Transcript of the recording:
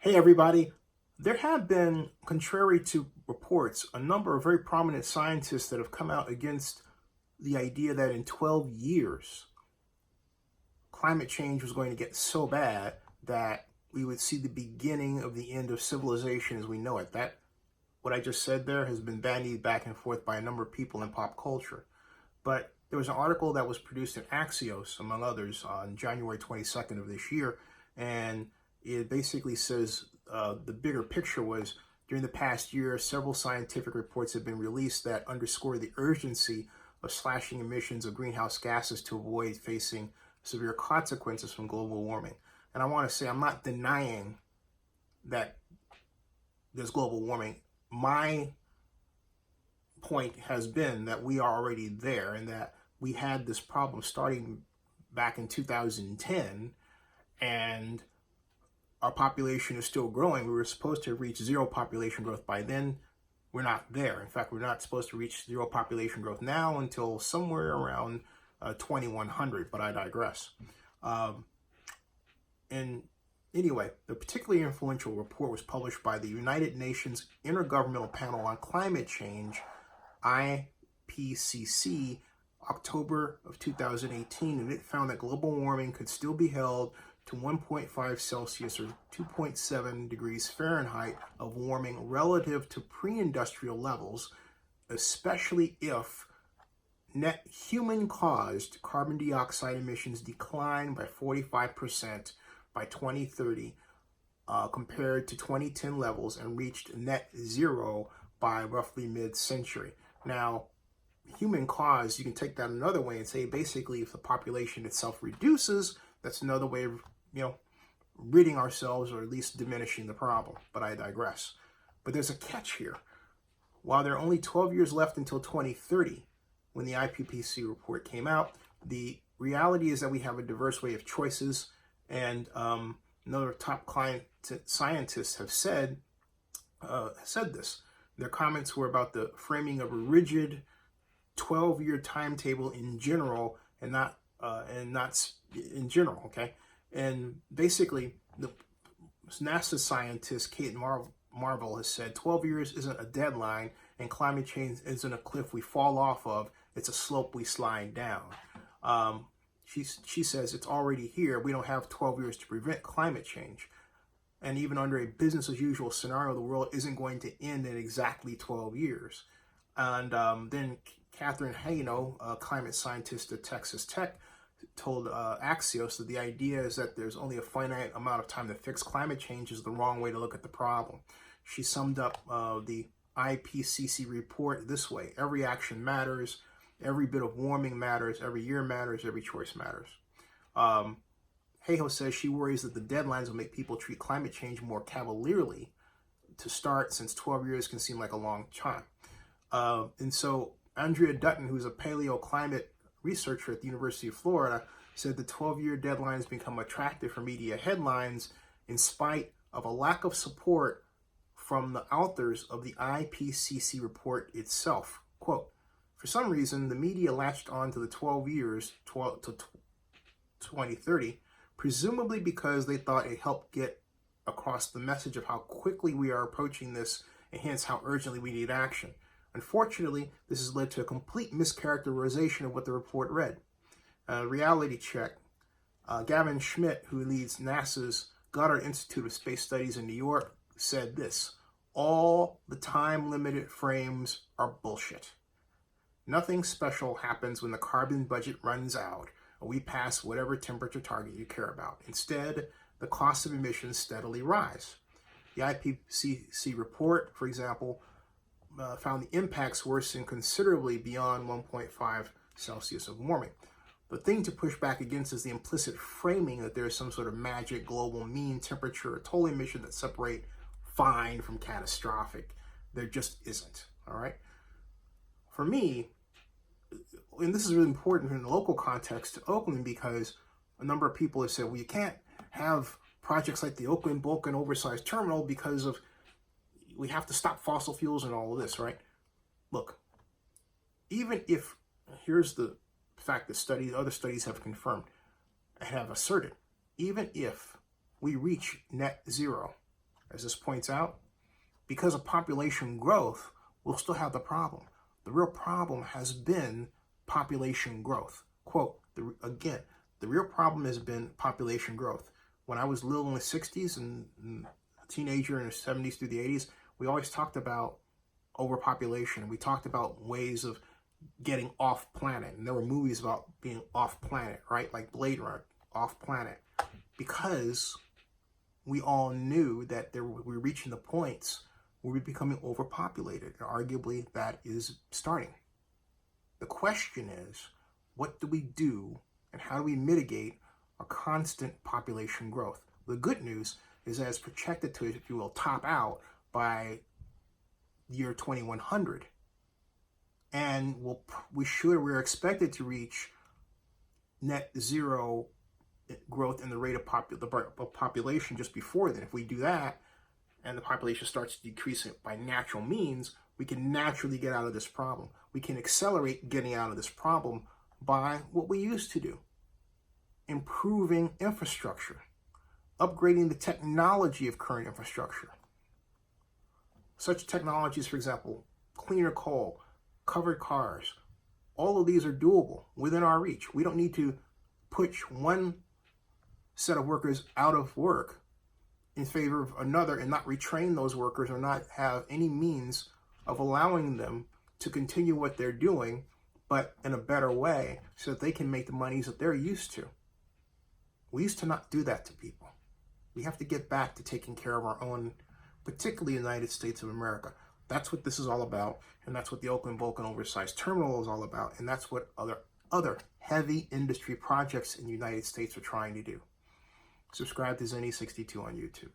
Hey, everybody. There have been, contrary to reports, a number of very prominent scientists that have come out against the idea that in 12 years, climate change was going to get so bad that we would see the beginning of the end of civilization as we know it. That, what I just said there, has been bandied back and forth by a number of people in pop culture. But there was an article that was produced in Axios, among others, on January 22nd of this year, and it basically says the bigger picture was during the past year, several scientific reports have been released that underscore the urgency of slashing emissions of greenhouse gases to avoid facing severe consequences from global warming. And I want to say I'm not denying that there's global warming. My point has been that we are already there and that we had this problem starting back in 2010, and our population is still growing. We were supposed to reach zero population growth by then. We're not there. In fact, we're not supposed to reach zero population growth now until somewhere around 2100, but I digress. And anyway, the particularly influential report was published by the United Nations Intergovernmental Panel on Climate Change, IPCC, October of 2018, and it found that global warming could still be held to 1.5 Celsius or 2.7 degrees Fahrenheit of warming relative to pre-industrial levels, especially if net human-caused carbon dioxide emissions decline by 45% by 2030 compared to 2010 levels and reached net zero by roughly mid-century. Now, human cause, you can take that another way and say basically if the population itself reduces, that's another way of, ridding ourselves or at least diminishing the problem. But I digress. But there's a catch here. While there are only 12 years left until 2030, when the IPCC report came out, the reality is that we have a diverse way of choices. And another top client scientists have said this. Their comments were about the framing of a rigid 12-year timetable in general, and not in general, okay? And basically, the NASA scientist Kate Marvel has said 12 years isn't a deadline, and climate change isn't a cliff we fall off of, it's a slope we slide down. She says it's already here. We don't have 12 years to prevent climate change. And even under a business as usual scenario, the world isn't going to end in exactly 12 years. And then Katherine Hayno, a climate scientist at Texas Tech, told Axios that the idea is that there's only a finite amount of time to fix climate change is the wrong way to look at the problem. She summed up the IPCC report this way: every action matters, every bit of warming matters, every year matters, every choice matters. Hayho says she worries that the deadlines will make people treat climate change more cavalierly to start, since 12 years can seem like a long time. And so Andrea Dutton, who's a paleoclimate researcher at the University of Florida, said the 12-year deadlines become attractive for media headlines in spite of a lack of support from the authors of the IPCC report itself. Quote, for some reason, the media latched on to the 12 years to 2030, presumably because they thought it helped get across the message of how quickly we are approaching this and hence how urgently we need action. Unfortunately, this has led to a complete mischaracterization of what the report read. Reality check. Gavin Schmidt, who leads NASA's Goddard Institute of Space Studies in New York, said this: all the time-limited frames are bullshit. Nothing special happens when the carbon budget runs out or we pass whatever temperature target you care about. Instead, the costs of emissions steadily rise. The IPCC report, for example, found the impacts worsen considerably beyond 1.5 Celsius of warming. The thing to push back against is the implicit framing that there is some sort of magic global mean temperature or total emission that separate fine from catastrophic. There just isn't, all right? For me, and this is really important in the local context to Oakland, because a number of people have said, well, you can't have projects like the Oakland bulk and oversized terminal because of we have to stop fossil fuels and all of this, right? Look, even if, here's the fact that other studies have confirmed and have asserted, even if we reach net zero as this points out, because of population growth, we'll still have the problem. The real problem has been population growth. Quote, again, the real problem has been population growth. When I was little in the 60s and a teenager in the 70s through the 80s, we always talked about overpopulation. We talked about ways of getting off planet. And there were movies about being off planet, right? Like Blade Runner, off planet. Because we all knew that we were reaching the points where we're becoming overpopulated. And arguably, that is starting. The question is, what do we do and how do we mitigate a constant population growth? The good news is that it's projected to, if you will, top out by year 2100. And we're expected to reach net zero growth in the rate of population just before then. If we do that, and the population starts decreasing by natural means, we can naturally get out of this problem. We can accelerate getting out of this problem by what we used to do. Improving infrastructure, upgrading the technology of current infrastructure. Such technologies, for example, cleaner coal, covered cars, all of these are doable within our reach. We don't need to push one set of workers out of work in favor of another and not retrain those workers or not have any means of allowing them to continue what they're doing, but in a better way so that they can make the monies that they're used to. We used to not do that to people. We have to get back to taking care of our own, particularly the United States of America. That's what this is all about, and that's what the Oakland Vulcan Oversized Terminal is all about, and that's what other heavy industry projects in the United States are trying to do. Subscribe to Zenny62 on YouTube.